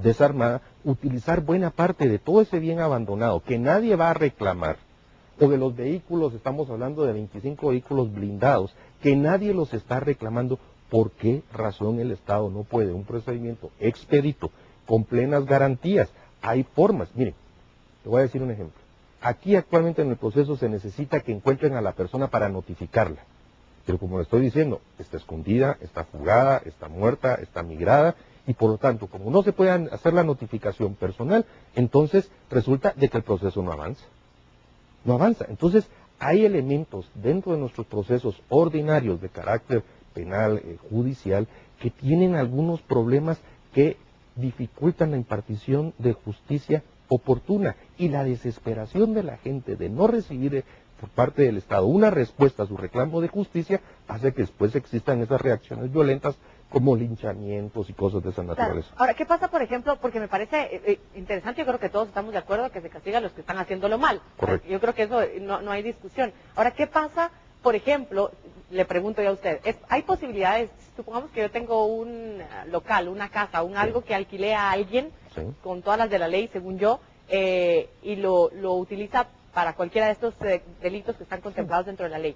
desarmada, utilizar buena parte de todo ese bien abandonado que nadie va a reclamar, o de los vehículos, estamos hablando de 25 vehículos blindados, que nadie los está reclamando. ¿Por qué razón el Estado no puede un procedimiento expedito, con plenas garantías? Hay formas. Miren, te voy a decir un ejemplo. Aquí actualmente en el proceso se necesita que encuentren a la persona para notificarla. Pero como le estoy diciendo, está escondida, está fugada, está muerta, está migrada, y por lo tanto, como no se puede hacer la notificación personal, entonces resulta de que el proceso no avanza. No avanza. Entonces, hay elementos dentro de nuestros procesos ordinarios de carácter penal, judicial, que tienen algunos problemas que dificultan la impartición de justicia oportuna, y la desesperación de la gente de no recibir por parte del Estado una respuesta a su reclamo de justicia hace que después existan esas reacciones violentas como linchamientos y cosas de esa naturaleza. Claro. Ahora, ¿qué pasa, por ejemplo? Porque me parece interesante, yo creo que todos estamos de acuerdo que se castiga a los que están haciéndolo mal. Correcto. Yo creo que eso no hay discusión. Ahora, ¿qué pasa, por ejemplo, le pregunto yo a usted, ¿hay posibilidades, supongamos que yo tengo un local, una casa, algo que alquilé a alguien, Sí, con todas las de la ley, según yo, y lo utiliza para cualquiera de estos delitos que están contemplados dentro de la ley?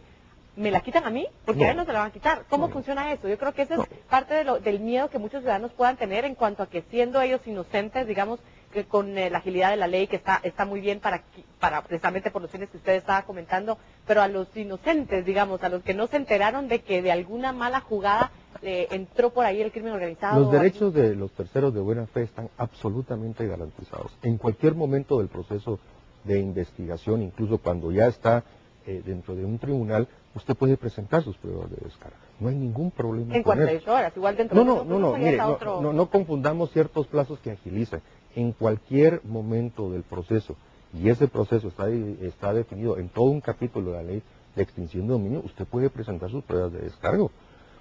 ¿Me la quitan a mí? Porque No. a él no se la van a quitar. ¿Cómo No. funciona eso? Yo creo que eso es parte del miedo que muchos ciudadanos puedan tener en cuanto a que siendo ellos inocentes, digamos, que con la agilidad de la ley, que está muy bien para precisamente por los fines que usted estaba comentando, pero a los inocentes, digamos, a los que no se enteraron de que de alguna mala jugada entró por ahí el crimen organizado. Los derechos de los terceros de buena fe están absolutamente garantizados. En cualquier momento del proceso de investigación, incluso cuando ya está dentro de un tribunal, usted puede presentar sus pruebas de descarga. No hay ningún problema En con eso. 48 horas, igual dentro de Mire, no confundamos ciertos plazos que agilizan. En cualquier momento del proceso, y ese proceso está definido en todo un capítulo de la ley de extinción de dominio, usted puede presentar sus pruebas de descargo.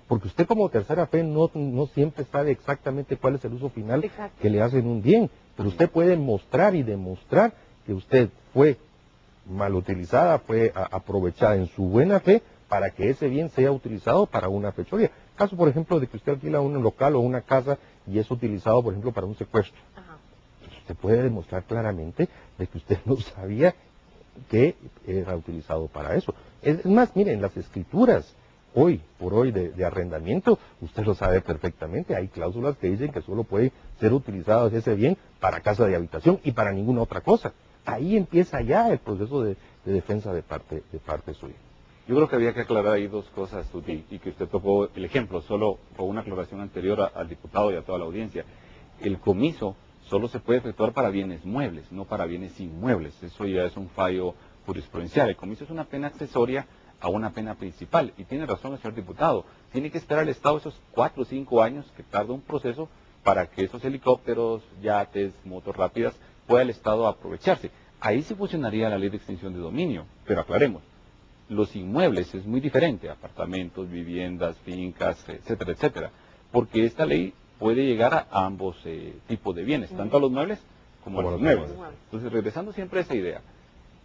Porque usted como tercera fe no siempre sabe exactamente cuál es el uso final que le hacen un bien, pero usted puede mostrar y demostrar que usted fue mal utilizada, fue aprovechada en su buena fe para que ese bien sea utilizado para una fechoría. Caso, por ejemplo, de que usted alquila un local o una casa y es utilizado, por ejemplo, para un secuestro. Ajá. Usted puede demostrar claramente de que usted no sabía que era utilizado para eso. Es más, miren, las escrituras hoy por hoy de arrendamiento, usted lo sabe perfectamente, hay cláusulas que dicen que solo puede ser utilizado ese bien para casa de habitación y para ninguna otra cosa. Ahí empieza ya el proceso de defensa de parte suya. Yo creo que había que aclarar ahí dos cosas, Tuti, y que usted tocó el ejemplo, solo por una aclaración anterior al diputado y a toda la audiencia. El comiso solo se puede efectuar para bienes muebles, no para bienes inmuebles. Eso ya es un fallo jurisprudencial. El comiso es una pena accesoria a una pena principal. Y tiene razón el señor diputado. Tiene que esperar el Estado esos 4 o 5 años que tarda un proceso para que esos helicópteros, yates, motos rápidas, pueda el Estado aprovecharse. Ahí sí funcionaría la ley de extinción de dominio. Pero aclaremos, los inmuebles es muy diferente, apartamentos, viviendas, fincas, etcétera, etcétera. Porque esta ley puede llegar a ambos tipos de bienes, tanto a los muebles como a los inmuebles. Entonces, regresando siempre a esa idea,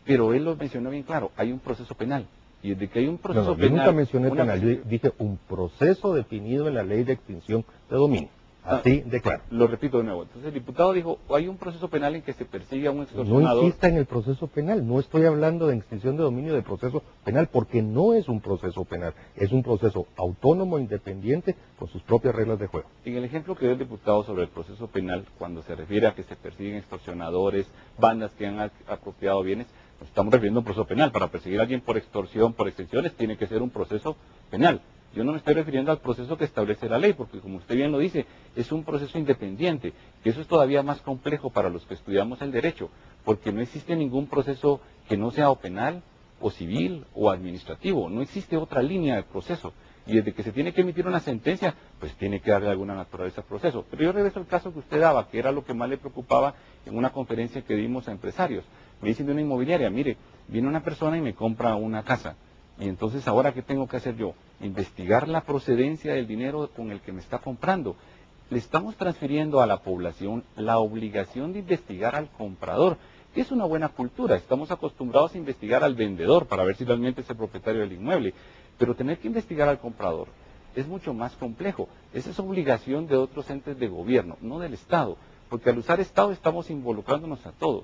pero él lo mencionó bien claro, hay un proceso penal. Y desde que hay un proceso penal... Yo nunca mencioné penal, yo dije un proceso definido en la ley de extinción de dominio. Así de claro. Lo repito de nuevo. Entonces el diputado dijo, hay un proceso penal en que se persigue a un extorsionador. No insista en el proceso penal, no estoy hablando de extinción de dominio de proceso penal, porque no es un proceso penal, es un proceso autónomo, independiente, con sus propias reglas de juego. En el ejemplo que dio el diputado sobre el proceso penal, cuando se refiere a que se persiguen extorsionadores, bandas que han apropiado bienes, nos estamos refiriendo a un proceso penal. Para perseguir a alguien por extorsión, por extensiones, tiene que ser un proceso penal. Yo no me estoy refiriendo al proceso que establece la ley, porque como usted bien lo dice, es un proceso independiente, que eso es todavía más complejo para los que estudiamos el derecho, porque no existe ningún proceso que no sea o penal, o civil, o administrativo. No existe otra línea de proceso. Y desde que se tiene que emitir una sentencia, pues tiene que darle alguna naturaleza al proceso. Pero yo regreso al caso que usted daba, que era lo que más le preocupaba en una conferencia que dimos a empresarios. Me dicen de una inmobiliaria, mire, viene una persona y me compra una casa. Y entonces, ¿ahora qué tengo que hacer yo? Investigar la procedencia del dinero con el que me está comprando. Le estamos transfiriendo a la población la obligación de investigar al comprador, que es una buena cultura. Estamos acostumbrados a investigar al vendedor para ver si realmente es el propietario del inmueble. Pero tener que investigar al comprador, es mucho más complejo. Esa es obligación de otros entes de gobierno, no del Estado. porque al usar Estado estamos involucrándonos a todo.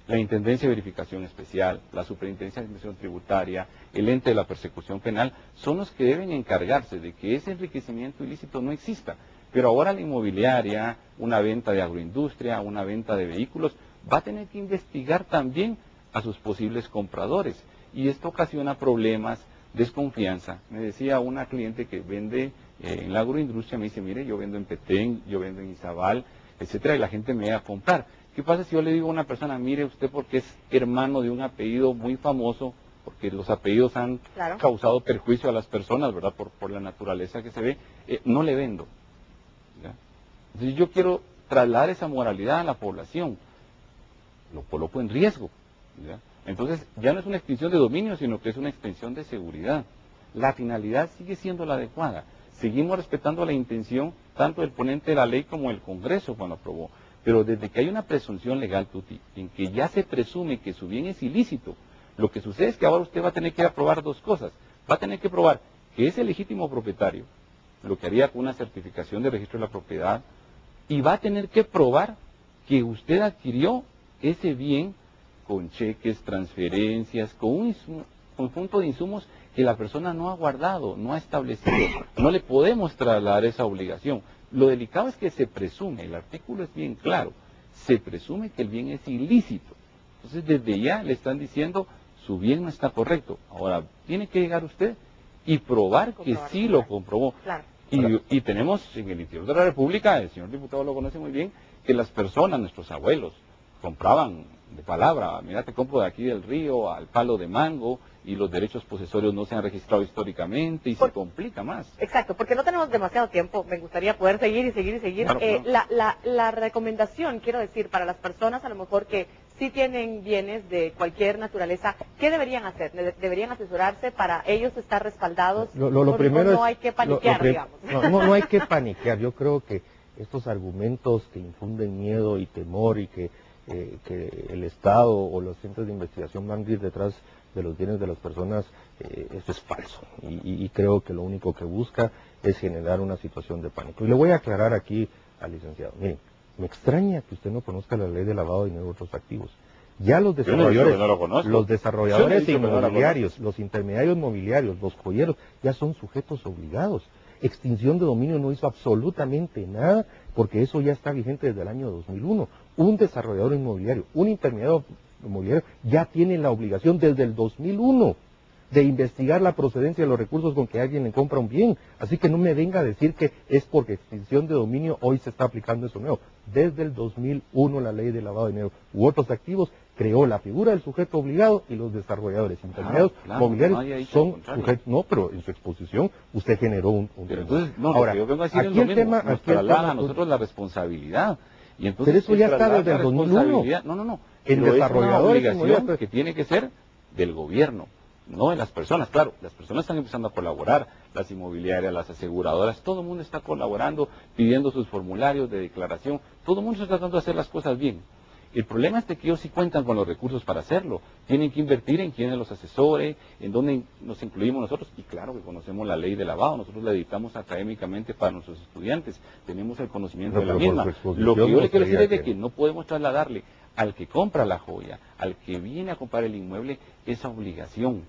La Intendencia de Verificación Especial, la Superintendencia de Administración Tributaria, el ente de la persecución penal, son los que deben encargarse de que ese enriquecimiento ilícito no exista. Pero ahora la inmobiliaria, una venta de agroindustria, una venta de vehículos, va a tener que investigar también a sus posibles compradores. Y esto ocasiona problemas, desconfianza. Me decía una cliente que vende en la agroindustria, me dice, mire, yo vendo en Petén, yo vendo en Izabal, etcétera, y la gente me va a comprar. ¿Qué pasa si yo le digo a una persona, mire usted porque es hermano de un apellido muy famoso, porque los apellidos han causado perjuicio a las personas, ¿verdad? Por la naturaleza que se ve, no le vendo. ¿Ya? Entonces yo quiero trasladar esa moralidad a la población, lo coloco en riesgo. ¿Ya? Entonces ya no es una extinción de dominio, sino que es una extensión de seguridad. La finalidad sigue siendo la adecuada. Seguimos respetando la intención tanto del ponente de la ley como del Congreso cuando aprobó. Pero desde que hay una presunción legal, Tuti, en que ya se presume que su bien es ilícito, lo que sucede es que ahora usted va a tener que aprobar dos cosas. Va a tener que probar que es el legítimo propietario, lo que haría con una certificación de registro de la propiedad, y va a tener que probar que usted adquirió ese bien con cheques, transferencias, con un conjunto de insumos que la persona no ha guardado, no ha establecido. No le podemos trasladar esa obligación. Lo delicado es que se presume, el artículo es bien claro, se presume que el bien es ilícito. Entonces desde ya le están diciendo, su bien no está correcto. Ahora, tiene que llegar usted y probar que sí lo comprobó. Claro. Y tenemos en el interior de la República, el señor diputado lo conoce muy bien, que las personas, nuestros abuelos, compraban de palabra, mira, te compro de aquí del río al palo de mango, y los derechos posesorios no se han registrado históricamente y se complica más. Exacto, porque no tenemos demasiado tiempo, me gustaría poder seguir y seguir y seguir. Claro, La recomendación, quiero decir, para las personas a lo mejor que sí tienen bienes de cualquier naturaleza, ¿qué deberían hacer? ¿Deberían asesorarse para ellos estar respaldados? Lo primero no hay que paniquear, digamos. No hay que paniquear. Yo creo que estos argumentos que infunden miedo y temor y que el Estado o los centros de investigación van a ir detrás de los bienes de las personas, eso es falso. Y creo que lo único que busca es generar una situación de pánico. Y le voy a aclarar aquí al licenciado. Miren, me extraña que usted no conozca la ley de lavado de dinero de otros activos. Ya los desarrolladores inmobiliarios, los intermediarios mobiliarios, los joyeros, ya son sujetos obligados. Extinción de dominio no hizo absolutamente nada porque eso ya está vigente desde el año 2001. Un desarrollador inmobiliario, un intermediario inmobiliario ya tiene la obligación desde el 2001 de investigar la procedencia de los recursos con que alguien le compra un bien. Así que no me venga a decir que es porque extinción de dominio hoy se está aplicando eso nuevo. Desde el 2001 la ley de lavado de dinero u otros activos creó la figura del sujeto obligado y los desarrolladores intermediarios mobiliarios son sujetos. No, pero en su exposición usted generó un pero entonces, no, ahora, yo vengo a decir aquí el tema, nos traslada a nosotros la responsabilidad. Y entonces, pero eso ya está desde el 2001. No. El desarrollador es una obligación que tiene que ser del gobierno, no de las personas. Claro, las personas están empezando a colaborar, las inmobiliarias, las aseguradoras, todo el mundo está colaborando, pidiendo sus formularios de declaración, todo el mundo está tratando de hacer las cosas bien. El problema es de que ellos sí cuentan con los recursos para hacerlo. Tienen que invertir en quienes los asesore, en dónde nos incluimos nosotros. Y claro que conocemos la ley de lavado, nosotros la dictamos académicamente para nuestros estudiantes. Tenemos el conocimiento de la misma. Lo que yo le quiero decir es de que no podemos trasladarle al que compra la joya, al que viene a comprar el inmueble, esa obligación.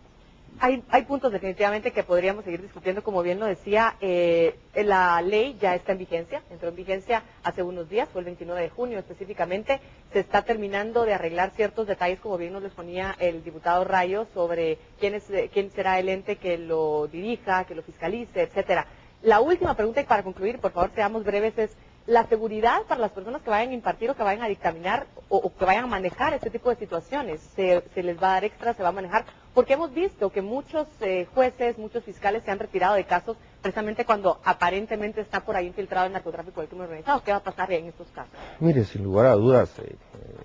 Hay puntos definitivamente que podríamos seguir discutiendo, como bien lo decía, la ley ya está en vigencia, entró en vigencia hace unos días, fue el 29 de junio específicamente, se está terminando de arreglar ciertos detalles, como bien nos les ponía el diputado Rayo, sobre quién será el ente que lo dirija, que lo fiscalice, etcétera. La última pregunta, y para concluir, por favor, seamos breves, es la seguridad para las personas que vayan a impartir o que vayan a dictaminar o que vayan a manejar este tipo de situaciones. ¿Se les va a dar extra, se va a manejar? Porque hemos visto que muchos jueces, muchos fiscales se han retirado de casos precisamente cuando aparentemente está por ahí infiltrado el narcotráfico del crimen organizado. ¿Qué va a pasar en estos casos? Mire, sin lugar a dudas,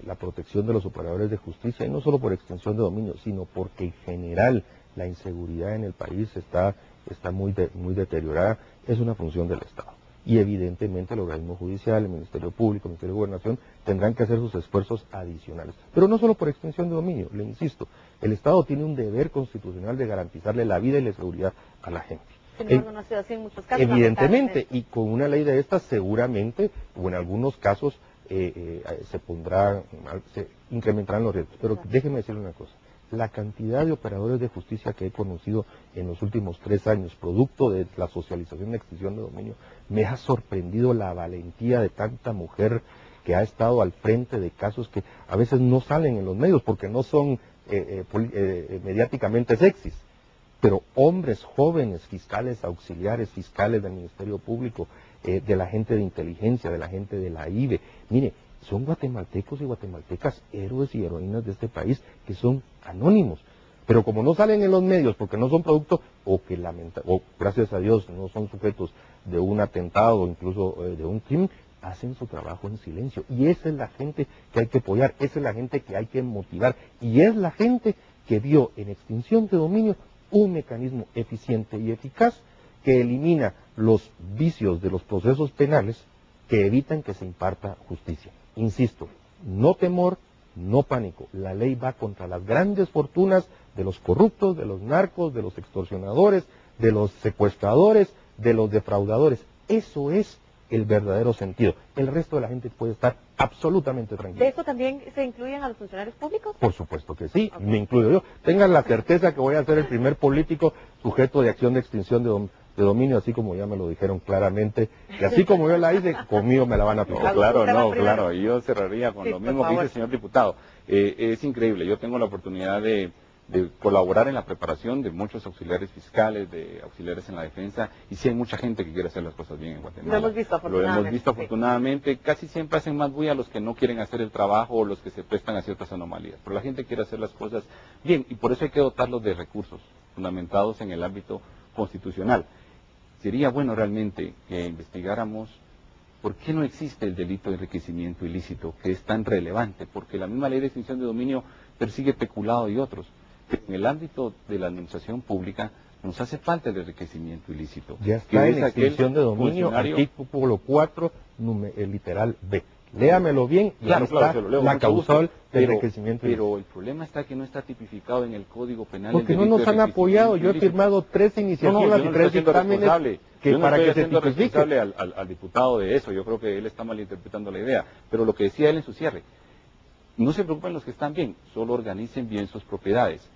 la protección de los operadores de justicia, y no solo por extensión de dominio, sino porque en general la inseguridad en el país está muy deteriorada, es una función del Estado. Y evidentemente el organismo judicial, el Ministerio Público, el Ministerio de Gobernación tendrán que hacer sus esfuerzos adicionales. Pero no solo por extensión de dominio, le insisto, el Estado tiene un deber constitucional de garantizarle la vida y la seguridad a la gente. No ha sido así en muchos casos. Evidentemente, y con una ley de estas seguramente, o en algunos casos, se incrementarán los riesgos. Pero déjeme decirle una cosa. La cantidad de operadores de justicia que he conocido en los últimos 3 años, producto de la socialización de extinción de dominio, me ha sorprendido la valentía de tanta mujer que ha estado al frente de casos que a veces no salen en los medios porque no son mediáticamente sexys. Pero hombres jóvenes, fiscales auxiliares, fiscales del Ministerio Público, de la gente de inteligencia, de la gente de la IBE, mire, son guatemaltecos y guatemaltecas, héroes y heroínas de este país que son anónimos. Pero como no salen en los medios porque no son producto, o gracias a Dios no son sujetos de un atentado o incluso de un crimen, hacen su trabajo en silencio. Y esa es la gente que hay que apoyar, esa es la gente que hay que motivar. Y es la gente que vio en extinción de dominio un mecanismo eficiente y eficaz que elimina los vicios de los procesos penales que evitan que se imparta justicia. Insisto, no temor, no pánico. La ley va contra las grandes fortunas de los corruptos, de los narcos, de los extorsionadores, de los secuestradores, de los defraudadores. Eso es el verdadero sentido. El resto de la gente puede estar absolutamente tranquila. ¿De eso también se incluyen a los funcionarios públicos? Por supuesto que sí, Okay. Me incluyo yo. Tengan la certeza que voy a ser el primer político sujeto de acción de extinción de dominio, así como ya me lo dijeron claramente, que así como yo la hice, conmigo me la van a aplicar. Claro, y yo cerraría con lo mismo que dice el señor diputado. Es increíble, yo tengo la oportunidad de colaborar en la preparación de muchos auxiliares fiscales, de auxiliares en la defensa, y sí hay mucha gente que quiere hacer las cosas bien en Guatemala. Lo hemos visto afortunadamente. Casi siempre hacen más bulla los que no quieren hacer el trabajo o los que se prestan a ciertas anomalías, pero la gente quiere hacer las cosas bien, y por eso hay que dotarlos de recursos fundamentados en el ámbito constitucional. Sería bueno realmente que investigáramos por qué no existe el delito de enriquecimiento ilícito, que es tan relevante, porque la misma ley de extinción de dominio persigue peculado y otros. En el ámbito de la administración pública nos hace falta el enriquecimiento ilícito. Ya está en extinción de dominio, artículo 4, el literal B. Léamelo bien, y claro, está la causal de enriquecimiento ilícito. ilícito. Pero el problema está que no está tipificado en el Código Penal. Porque no nos han apoyado. Yo he firmado 3 iniciativas y 3 dictámenes que para que se tipifique. responsable al diputado de eso. Yo creo que él está malinterpretando la idea. Pero lo que decía él en su cierre, no se preocupen los que están bien, solo organicen bien sus propiedades,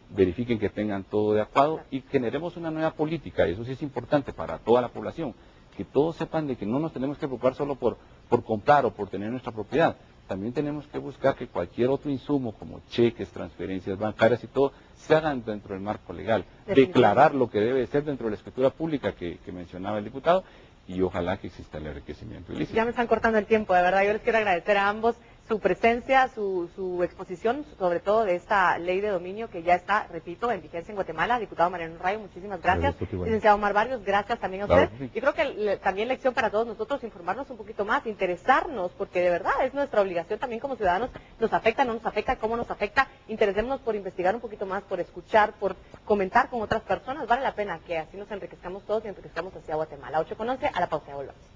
verifiquen que tengan todo de acuerdo y generemos una nueva política. Y eso sí es importante para toda la población, que todos sepan de que no nos tenemos que preocupar solo por comprar o por tener nuestra propiedad. También tenemos que buscar que cualquier otro insumo, como cheques, transferencias bancarias y todo, se hagan dentro del marco legal. Declarar lo que debe ser dentro de la escritura pública que mencionaba el diputado, y ojalá que exista el enriquecimiento ilícito. Ya me están cortando el tiempo, de verdad. Yo les quiero agradecer a ambos su presencia, su exposición, sobre todo de esta ley de dominio que ya está, repito, en vigencia en Guatemala. Diputado Mariano Rayo, muchísimas gracias. Licenciado Omar Barrios, gracias también a usted. Yo creo que también lección para todos nosotros, informarnos un poquito más, interesarnos, porque de verdad es nuestra obligación también como ciudadanos. Nos afecta, no nos afecta, cómo nos afecta. Interesémonos por investigar un poquito más, por escuchar, por comentar con otras personas. Vale la pena que así nos enriquezcamos todos y enriquezcamos hacia Guatemala. 8:11, a la pausa, ya volvemos.